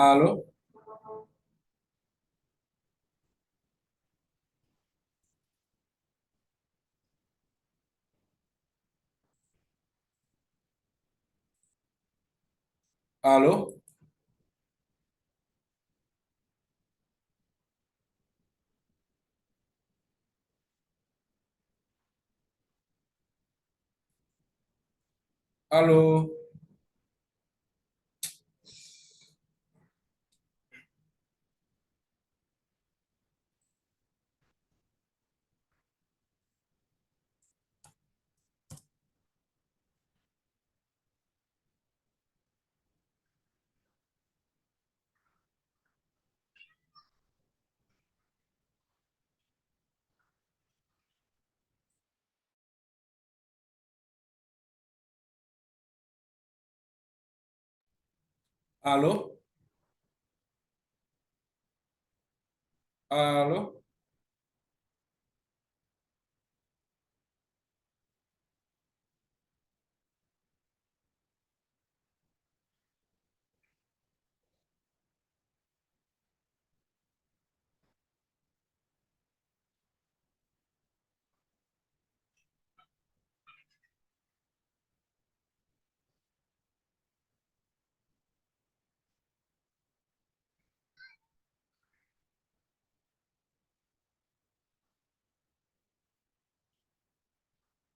Allô? Allô? Allô? Allô? Allô?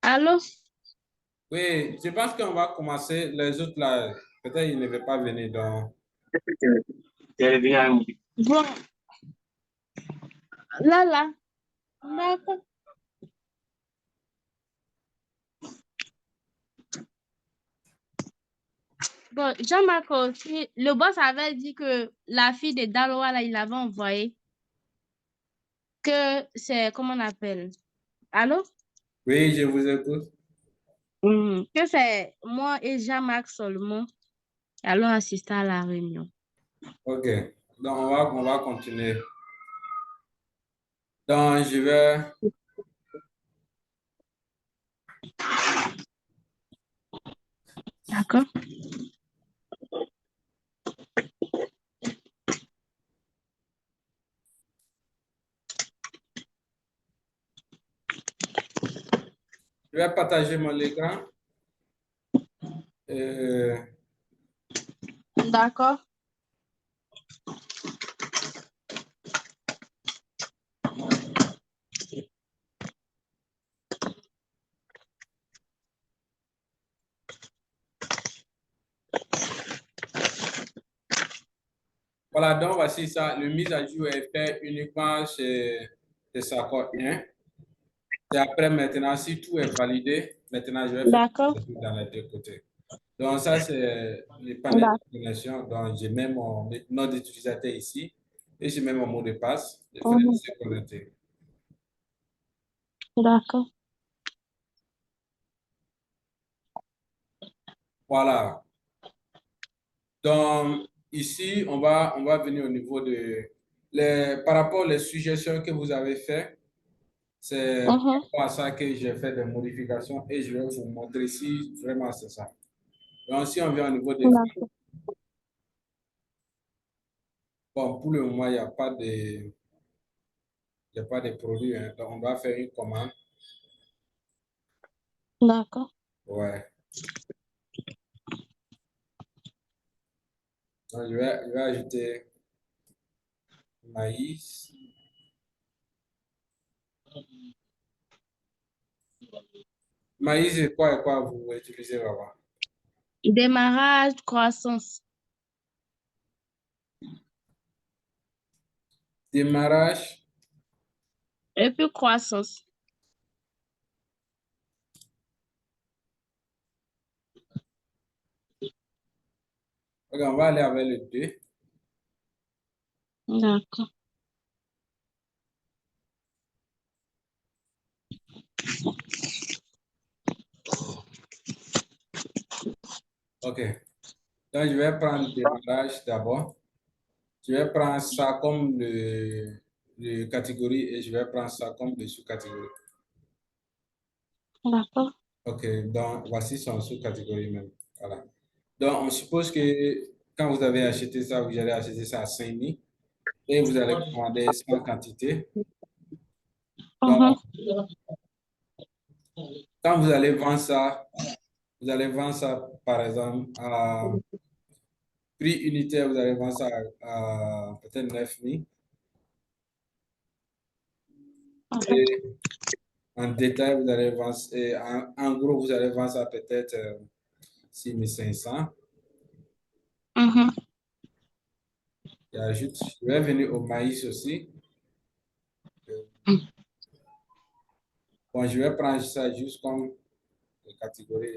Allô? Oui, je pense qu'on va commencer. Les autres là, peut-être ils ne veulent pas venir. Donc, Bon, là, d'accord. Bon, Jean-Marc aussi, le boss avait dit que la fille de Daloa, là, il avait envoyé que c'est, comment on appelle? Allô? oui, je vous écoute. Que c'est moi et Jean-Marc seulement allons assister à la réunion. OK. Donc, on va continuer. Donc, je vais. D'accord? Je vais partager mon écran. Euh, D'accord. voilà, donc voici ça. Le mise à jour est fait uniquement chez Sacor 1. Et après, maintenant, si tout est validé, maintenant, je vais faire D'accord. dans les deux côtés. Donc, ça, c'est le panel D'ac- de connexion. Donc, j'ai même mon nom d'utilisateur ici et j'ai même mon mot de passe. Je fais Mhm. se connecter. D'accord. Voilà. Donc, ici, on va venir au niveau de par rapport aux suggestions que vous avez faites. C'est par Mhm. rapport à ça que j'ai fait des modifications et je vais vous montrer si vraiment c'est ça. Donc, si on vient au niveau des D'accord. bon, pour le moment, il y a pas de produit. Hein. Donc, on va faire une commande. D'accord. Ouais. Donc, je vais ajouter maïs. Maïs et quoi vous utilisez là-bas? Démarrage, croissance. Démarrage. Et puis croissance. Ok, on va aller avec le 2. D'accord. Ok. Donc, je vais prendre le démarrage d'abord. Je vais prendre ça comme le catégorie et je vais prendre ça comme le sous-catégorie. D'accord. Ok, donc voici son sous-catégorie même. Voilà. Donc, on suppose que quand vous avez acheté ça, vous allez acheter ça à 5 000 et vous allez commander 100 quantités. Donc, quand vous allez vendre ça, par exemple, à prix unitaire, vous allez vendre ça à peut-être 9 000. Et en détail, vous allez vendre, et en gros, vous allez vendre ça peut-être 6 500. Et ajoute, je vais venir au maïs aussi. Bon, je vais prendre ça juste comme catégorie,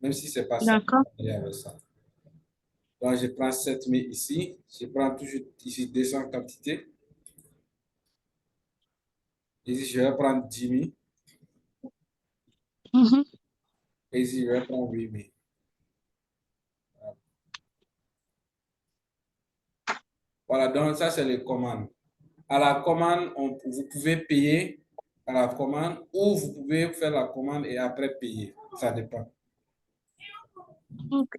même si ce n'est pas ça. D'accord. Avec ça. Donc, je prends 7 000 ici. Je prends toujours ici 200 quantités. Ici, je vais prendre 10 000. Et ici, je vais prendre 8 000. Voilà, donc ça, c'est les commandes. À la commande, vous pouvez payer à la commande ou vous pouvez faire la commande et après payer. Ça dépend. Ok.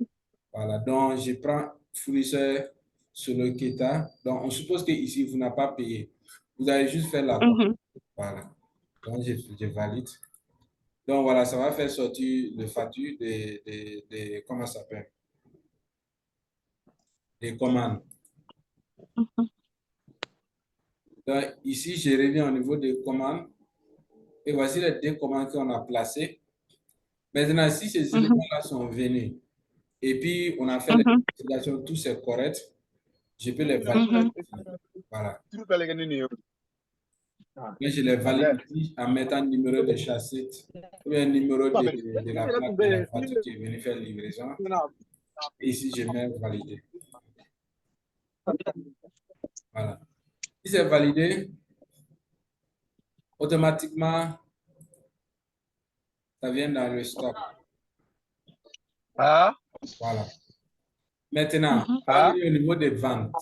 Voilà, donc je prends fournisseur sur le Keta. Donc, on suppose que ici vous n'avez pas payé. Vous allez juste faire la commande. Voilà. Donc, je valide. Donc, voilà, ça va faire sortir le facture comment ça s'appelle? Des commandes. Donc, ici, je reviens au niveau des commandes. Et voici les 2 commandes qu'on a placées. Maintenant, si ces éléments-là sont venus et puis on a fait l'investigation, tout c'est correct, je peux les valider. Voilà. Mais je les valide ici en mettant numéro de châssis ou un numéro de la plaque de la voiture qui est venue faire livraison. Et ici, je mets valider. Voilà. Si c'est validé, automatiquement, ça vient dans le stock. Voilà. Maintenant, on va venir au niveau des ventes.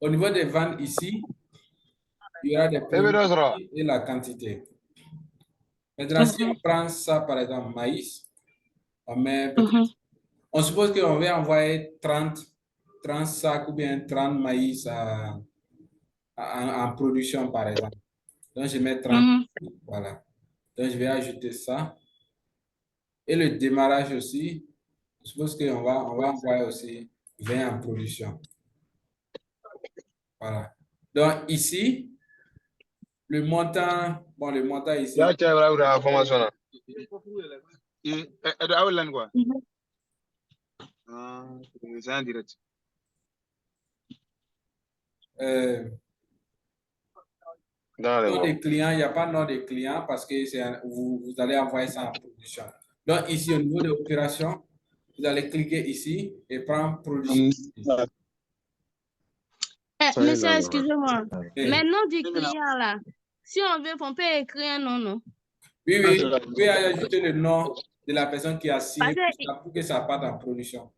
Au niveau des ventes ici, il y aura des prix et la quantité. Maintenant, si on prend ça, par exemple, maïs, on suppose qu'on va envoyer 30 sacs ou bien 30 maïs en production, par exemple. Donc, je mets 30. Voilà. Donc, je vais ajouter ça. Et le démarrage aussi, je suppose qu'on va envoyer aussi 20 en production. Voilà. Donc, ici, le montant ici. Nom des clients, il n'y a pas de nom des clients parce que vous allez envoyer ça en production. Donc, ici, au niveau de l'opération, vous allez cliquer ici et prendre production. Monsieur, excusez-moi. Okay. Mais nom du client, là, si on veut, on peut écrire un nom, non? Oui, oui. Vous pouvez ajouter le nom de la personne qui a signé pour que ça parte en production.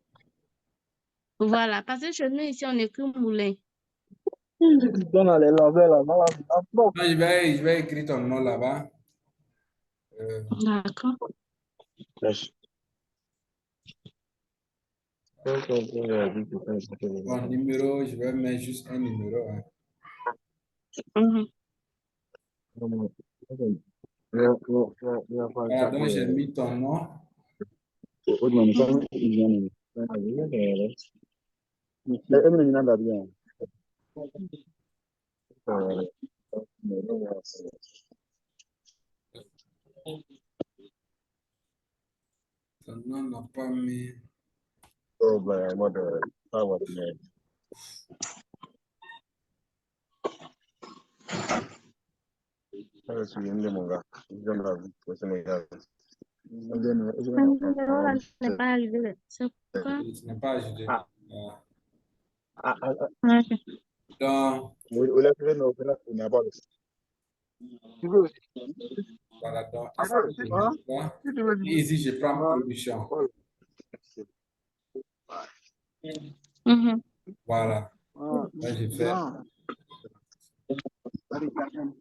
Voilà, parce que chez nous, ici, on écrit Moulin. Non, je vais écrire ton nom là-bas. D'accord. Bon, numéro, je vais mettre juste un numéro. Hein. Voilà, donc j'ai mis ton nom. Ton nom n'a pas mis. N'est pas arrivé. C'est quoi? Ce n'est pas ajouté. Donc, voilà, donc ici, je prends production. Voilà. Là, je fais.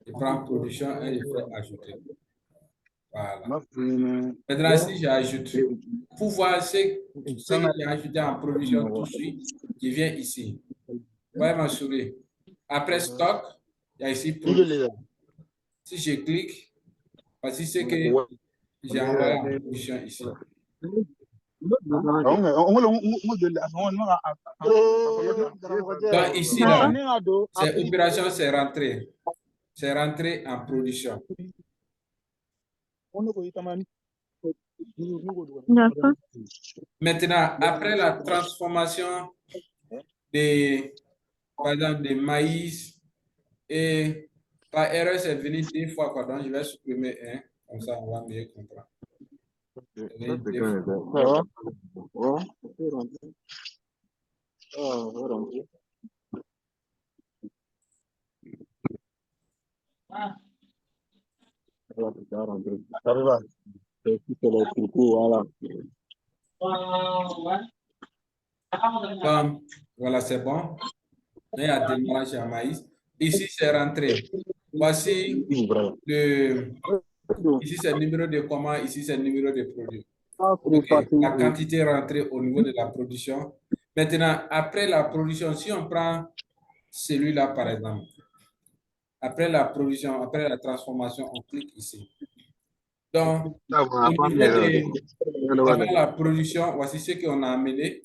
Je prends production et je fais ajouter. Voilà. Maintenant, si j'ajoute, pour voir ce qui est ajouté en production tout de suite, je viens ici. Vous voyez ma souris. Après stock, il y a ici production. Si je clique, voici ce que j'ai envoyé en production ici. Donc ici, là, c'est opération, c'est rentré. C'est rentré en production. D'accord. Maintenant, après la transformation des, par exemple, des maïs, et par erreur, c'est venu 2 fois, quoi. Donc, je vais supprimer un, comme ça, on va mieux comprendre. C'est venu 2 fois. Donc, voilà, c'est bon. Il y a démarrage à maïs. Ici, c'est rentré. Voici le. Ici, c'est le numéro de commande. Ici, c'est le numéro de produit. OK. La quantité rentrée au niveau de la production. Maintenant, après la production, si on prend celui-là, par exemple, après la production, après la transformation, on clique ici. Donc, au niveau de avant la production, voici ce qu'on a amené.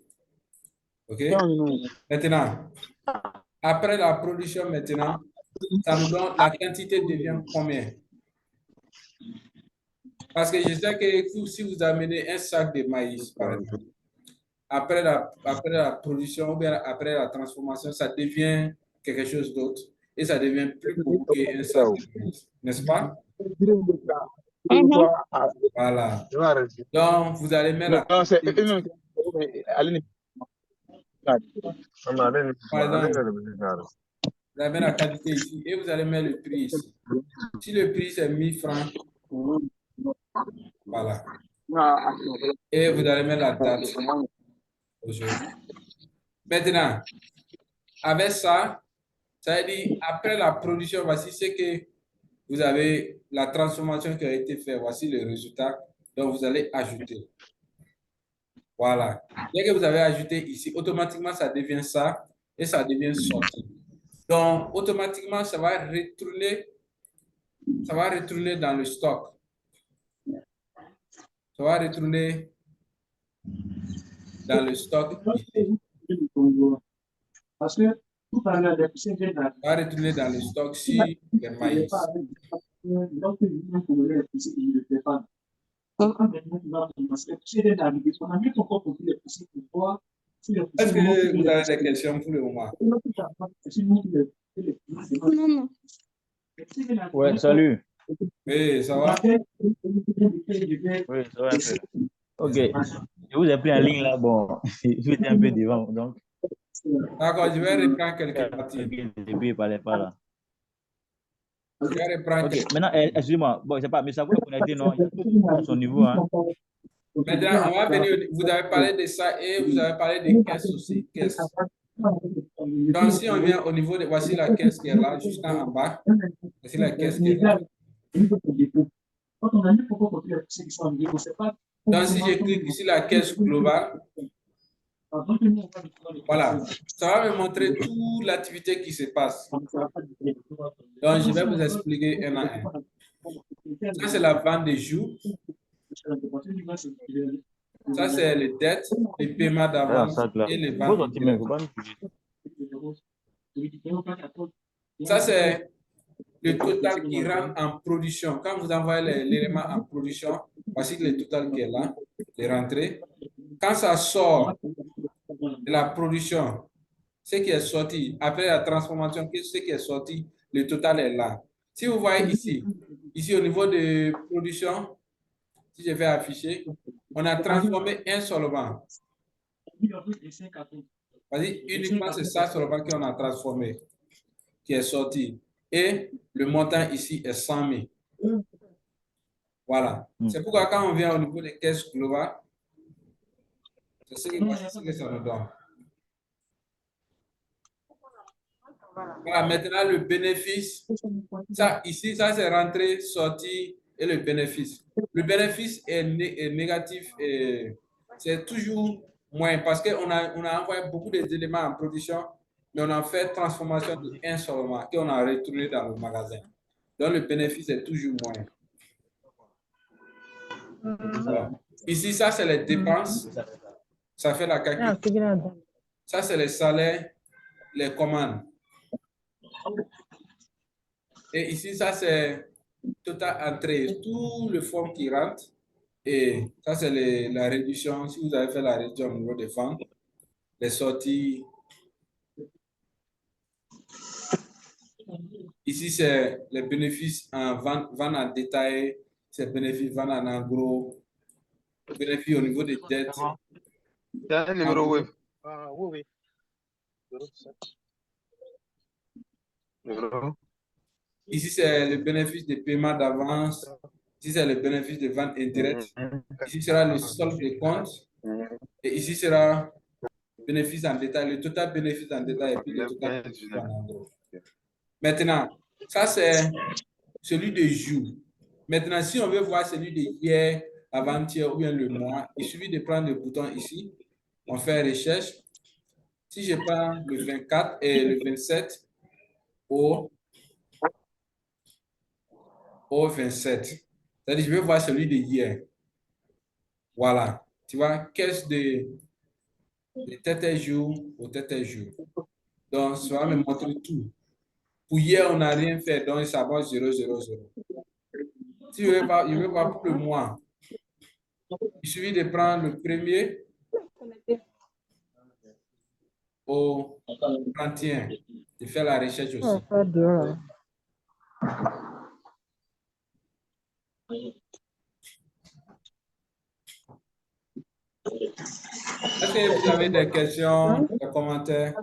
OK? Maintenant, après la production, maintenant, ça nous donne la quantité devient combien? Parce que je sais que si vous amenez un sac de maïs, par exemple, après la production ou bien après la transformation, ça devient quelque chose d'autre et ça devient plus beau qu'un sac de maïs, n'est-ce pas? Voilà. Donc, vous allez mettre la quantité ici. Par exemple, vous allez mettre la quantité ici et vous allez mettre le prix ici. Si le prix c'est 1000 francs, voilà. Et vous allez mettre la date aujourd'hui. Maintenant, avec ça, ça veut dire après la production, voici ce que vous avez, la transformation qui a été faite. Voici le résultat. Donc, vous allez ajouter. Voilà. Dès que vous avez ajouté ici, automatiquement, ça devient ça et ça devient sorti. Donc, automatiquement, ça va retourner dans le stock. Ça va retourner dans le stock ici. Ça va retourner dans le stock si le maïs. Est-ce que vous avez des questions pour le moment? Non, non. Ouais, salut. Oui, ça va? Oui, ça va un peu. Ok, je vous ai pris en ligne là, bon, je étais un peu devant, donc. D'accord, je vais reprendre quelques parties. Le début, il parlait pas là. Je vais reprendre Ok, quelques... maintenant, excusez-moi, bon, je sais pas, mais ça vous le connaissez, non? À son niveau, hein. Maintenant, on va venir, vous avez parlé de ça et vous avez parlé des caisses aussi. Caisses. Donc, si on vient au niveau de, voici la caisse qui est là, juste en bas. Voici la caisse qui est là. Donc, si je clique ici la caisse globale, voilà, ça va me montrer toute l'activité qui se passe. Donc, je vais vous expliquer un à un. Ça, c'est la vente des jours. Ça, c'est les dettes, les paiements d'avance et les ventes directes. Ça, c'est le total qui rentre en production. Quand vous envoyez l'élément en production, voici le total qui est là, les rentrées. Quand ça sort de la production, ce qui est sorti, après la transformation, ce qui est sorti, le total est là. Si vous voyez ici, au niveau de production, si je vais afficher, on a transformé un solvant. Vas-y, uniquement c'est ça solvant qu'on a transformé, qui est sorti. Et le montant ici est 100 000. Voilà. C'est pourquoi quand on vient au niveau des caisses globales, c'est ce que ça nous donne. Voilà, maintenant le bénéfice. Ça, ici, ça c'est rentrée, sortie et le bénéfice. Le bénéfice est négatif c'est toujours moins parce qu'on a envoyé beaucoup d'éléments en production, mais on a fait transformation de un seulement qu'on a retourné dans le magasin. Donc, le bénéfice est toujours moins. Voilà. Ici, ça, c'est les dépenses. Ça fait la calcul. Ça, c'est les salaires, les commandes. Et ici, ça, c'est total entrée, tout le fonds qui rentre. Et ça, c'est la réduction. Si vous avez fait la réduction au niveau des ventes, les sorties. Ici, c'est les bénéfices en vente en détail, c'est bénéfices vente en gros, bénéfices au niveau des dettes. Il y a un numéro web. Oui, oui. Numéro. Ici, c'est le bénéfice des paiements d'avance. Ici, c'est le bénéfice de vente indirecte. Ici sera le solde des comptes. Et ici sera bénéfice en détail, le total bénéfice en détail et puis le total bénéfice en gros. Maintenant, ça, c'est celui de jour. Maintenant, si on veut voir celui de hier, avant-hier ou bien le mois, il suffit de prendre le bouton ici. On fait recherche. Si je prends le 24 et le 27 au 27, c'est-à-dire je veux voir celui de hier. Voilà. Tu vois, caisse de tel jour au tel jour. Donc, ça va me montrer tout. Pour hier, on n'a rien fait, donc ça va 0, 0, 0. Si je veux voir pour le mois, il suffit de prendre le premier au 31, de faire la recherche aussi. Est-ce que vous avez des questions, des commentaires?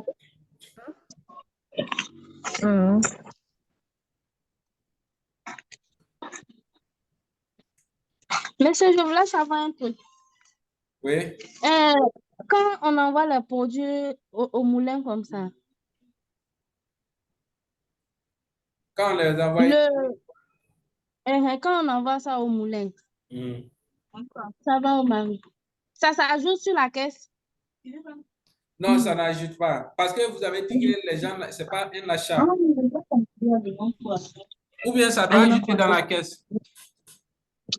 Monsieur, je voulais savoir un truc. Oui. Quand on envoie les produits au moulin comme ça, Quand on les envoie, quand on envoie ça au moulin, Hmm. ça va au mari. Ça s'ajoute sur la caisse. Non, ça n'ajoute pas. Parce que vous avez dit que les gens, ce n'est pas un achat. Ou bien ça doit ajouter dans la caisse.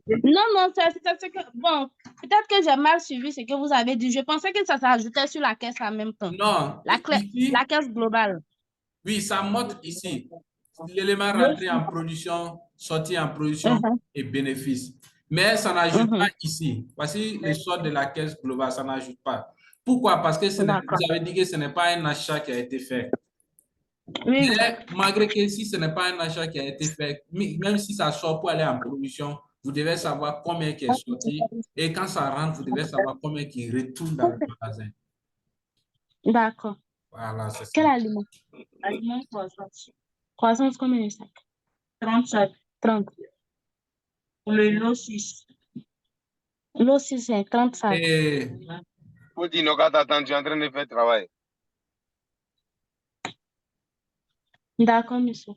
Non, non, c'est que, bon, peut-être que j'ai mal suivi ce que vous avez dit. Je pensais que ça s'ajoutait sur la caisse en même temps. Non. Ici, La caisse globale. oui, ça montre ici. L'élément rentré en production, sorti en production et bénéfice. Mais ça n'ajoute pas ici. Voici les soldes de la caisse globale, ça n'ajoute pas. Pourquoi? Parce que vous avez dit que ce n'est pas un achat qui a été fait. Oui. Mais malgré que si ce n'est pas un achat qui a été fait, même si ça sort pour aller en production, vous devez savoir combien qui est sorti. Et quand ça rentre, vous devez savoir combien qui retourne dans le magasin. D'accord. Voilà, c'est ça. Quel aliment? Aliment croissant. Croissant, combien de sacs? 30 sacs. 30. Le lot 6. L'eau 6, c'est 30 sacs. Et Faut dire, non, attends, tu es en train de faire le travail. D'accord, monsieur.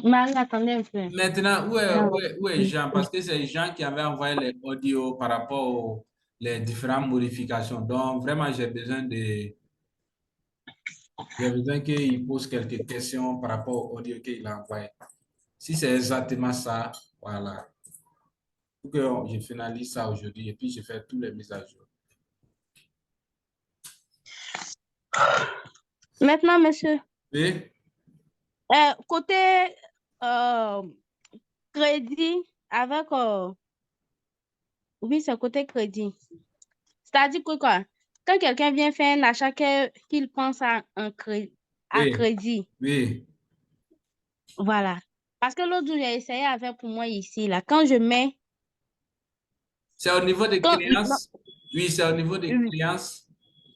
Marie, attendez un peu. maintenant, où est Jean? Parce que c'est Jean qui avait envoyé les audios par rapport aux les différentes modifications. Donc, vraiment, j'ai besoin qu'il pose quelques questions par rapport aux audios qu'il a envoyé. Si c'est exactement ça, voilà. Pour que je finalise ça aujourd'hui et puis je fais tous les mises à jour. Maintenant, monsieur, Oui? côté crédit, avec... oui, c'est côté crédit. C'est-à-dire que quoi? Quand quelqu'un vient faire un achat qu'il pense à Oui. crédit, Oui. voilà. Parce que l'autre jour, j'ai essayé avec pour moi ici, là. Quand je mets... C'est au niveau des Quand... créances. Oui, c'est au niveau des Oui, créances.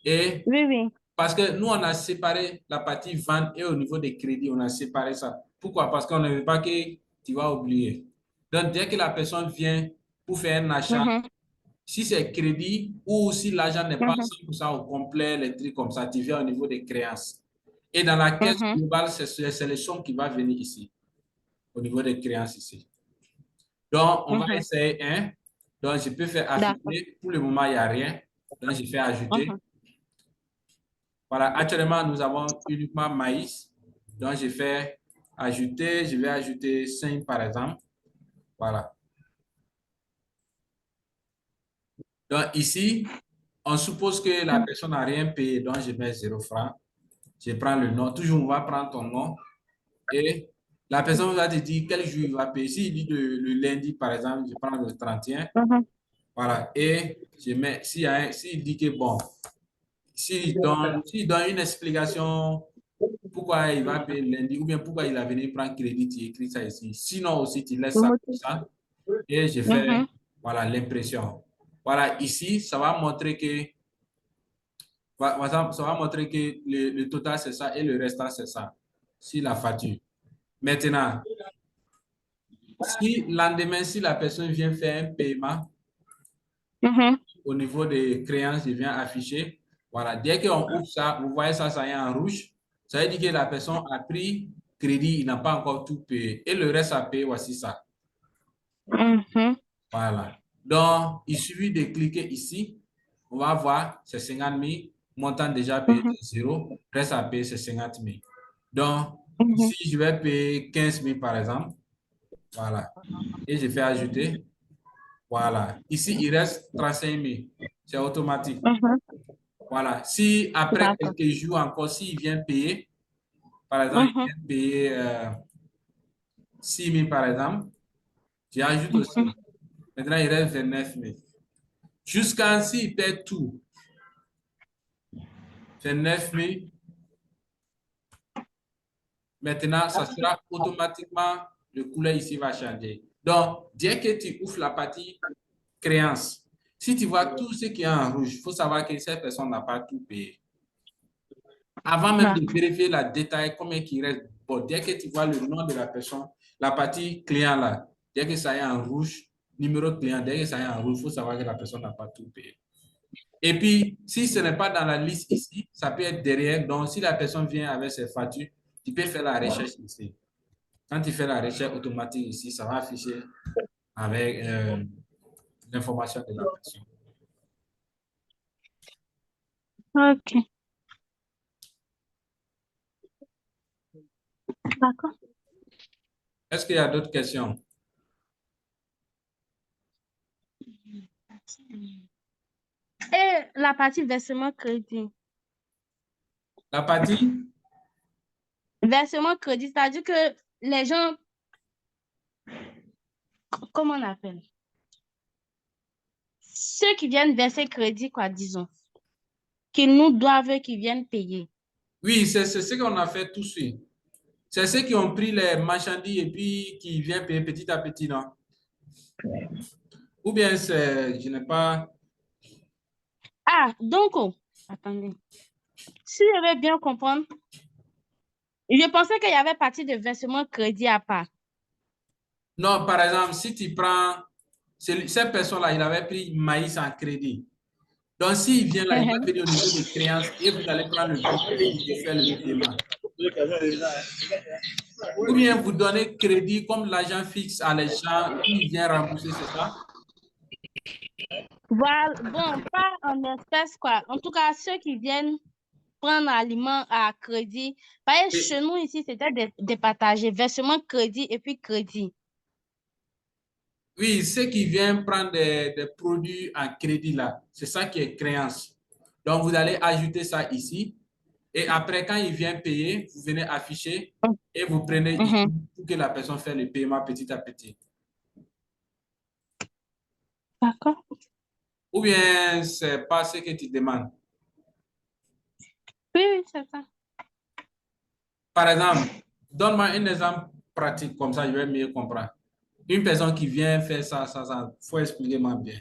Et oui. parce que nous, on a séparé la partie vente et au niveau des crédits, on a séparé ça. Pourquoi? Parce qu'on ne veut pas que tu vas oublier. Donc, dès que la personne vient pour faire un achat, si c'est crédit ou si l'argent n'est pas 100% au complet, les trucs comme ça, tu viens au niveau des créances. Et dans la caisse globale, c'est le son qui va venir ici, au niveau des créances ici. Donc, on va essayer un. Donc, je peux faire D'accord. afficher. Pour le moment, il n'y a rien. Donc, je fais ajouter. Mhm. Voilà, actuellement, nous avons uniquement maïs. Donc, je fais ajouter. Je vais ajouter 5, par exemple. Voilà. Donc, ici, on suppose que la personne n'a rien payé. Donc, je mets 0 francs. Je prends le nom. Toujours, on va prendre ton nom. Et la personne va te dire quel jour il va payer. S'il dit le lundi, par exemple, je prends le 31. Mhm. Voilà. Et je mets, s'il dit que bon, s'il donne une explication pourquoi il va payer lundi ou bien pourquoi il a venu prendre crédit, tu écris ça ici. Sinon aussi, tu laisses Le ça comme motif. ça et je fais voilà l'impression. Voilà, ici, ça va montrer que ça va montrer que le total c'est ça et le restant c'est ça. Si la facture. Maintenant, si lendemain, si la personne vient faire un paiement Mhm. au niveau des créances, je viens afficher. Voilà, dès qu'on ouvre ça, vous voyez ça, ça est en rouge. Ça veut dire que la personne a pris crédit, il n'a pas encore tout payé. Et le reste à payer, voici ça. Mhm. Voilà. Donc, il suffit de cliquer ici. On va voir, c'est 50 000. Montant déjà payé, Mhm. c'est 0. Reste à payer, c'est 50 000. Donc, Mhm. ici, je vais payer 15 000 par exemple. Voilà. Et je fais ajouter. Voilà. Ici, il reste 35 000. C'est automatique. Mhm. Voilà. Si après D'accord. quelques jours encore, s'il vient payer, par exemple, il Mhm. vient payer 6 000 par exemple, j'ajoute aussi. Mhm. Maintenant, il reste 29 000. Jusqu'à s'il paie tout, 29 000. Maintenant, ça sera automatiquement, le couleur ici va changer. Donc, dès que tu ouvres la partie créance, si tu vois tout ce qui est en rouge, il faut savoir que cette personne n'a pas tout payé. Avant même de vérifier la détail, combien il reste, bon, dès que tu vois le nom de la personne, la partie client là, dès que ça est en rouge, numéro de client, dès que ça est en rouge, il faut savoir que la personne n'a pas tout payé. Et puis, si ce n'est pas dans la liste ici, ça peut être derrière. Donc, si la personne vient avec ses factures, tu peux faire la recherche ici. Quand tu fais la recherche automatique ici, ça va afficher avec l'information de la personne. Ok. D'accord. Est-ce qu'il y a d'autres questions? Et la partie versement crédit. La partie? Versement crédit, c'est-à-dire que les gens, comment on appelle? Ceux qui viennent verser crédit, quoi, disons, qu'ils nous doivent, qu'ils viennent payer. Oui, c'est ce qu'on a fait tout de suite. C'est ceux qui ont pris les marchandises et puis qui viennent payer petit à petit, non? Ou bien c'est, je n'ai pas... Ah, donc, oh, attendez. Si je vais bien comprendre, je pensais qu'il y avait partie de versement crédit à part. Non, par exemple, si tu prends... Cette personne-là, il avait pris maïs en crédit. Donc, s'il vient là, il va venir au niveau des créances et vous allez prendre le crédit et faire le paiement. Ou bien vous donnez crédit comme l'agent fixe à les gens, il vient rembourser, c'est ça? Voilà, bon, pas en espèces, quoi. En tout cas, ceux qui viennent prendre aliment à crédit. Parce que chez nous, ici, c'était départagé. Versement crédit et puis crédit. Oui, ceux qui viennent prendre des produits en crédit là, c'est ça qui est créance. Donc, vous allez ajouter ça ici. Et après, quand il vient payer, vous venez afficher et vous prenez ici Mhm. pour que la personne fasse le paiement petit à petit. D'accord. Ou bien, c'est pas ce que tu demandes. Oui, oui, c'est ça. Par exemple, donne-moi un exemple pratique, comme ça je vais mieux comprendre. Une personne qui vient faire ça, faut expliquer moi bien.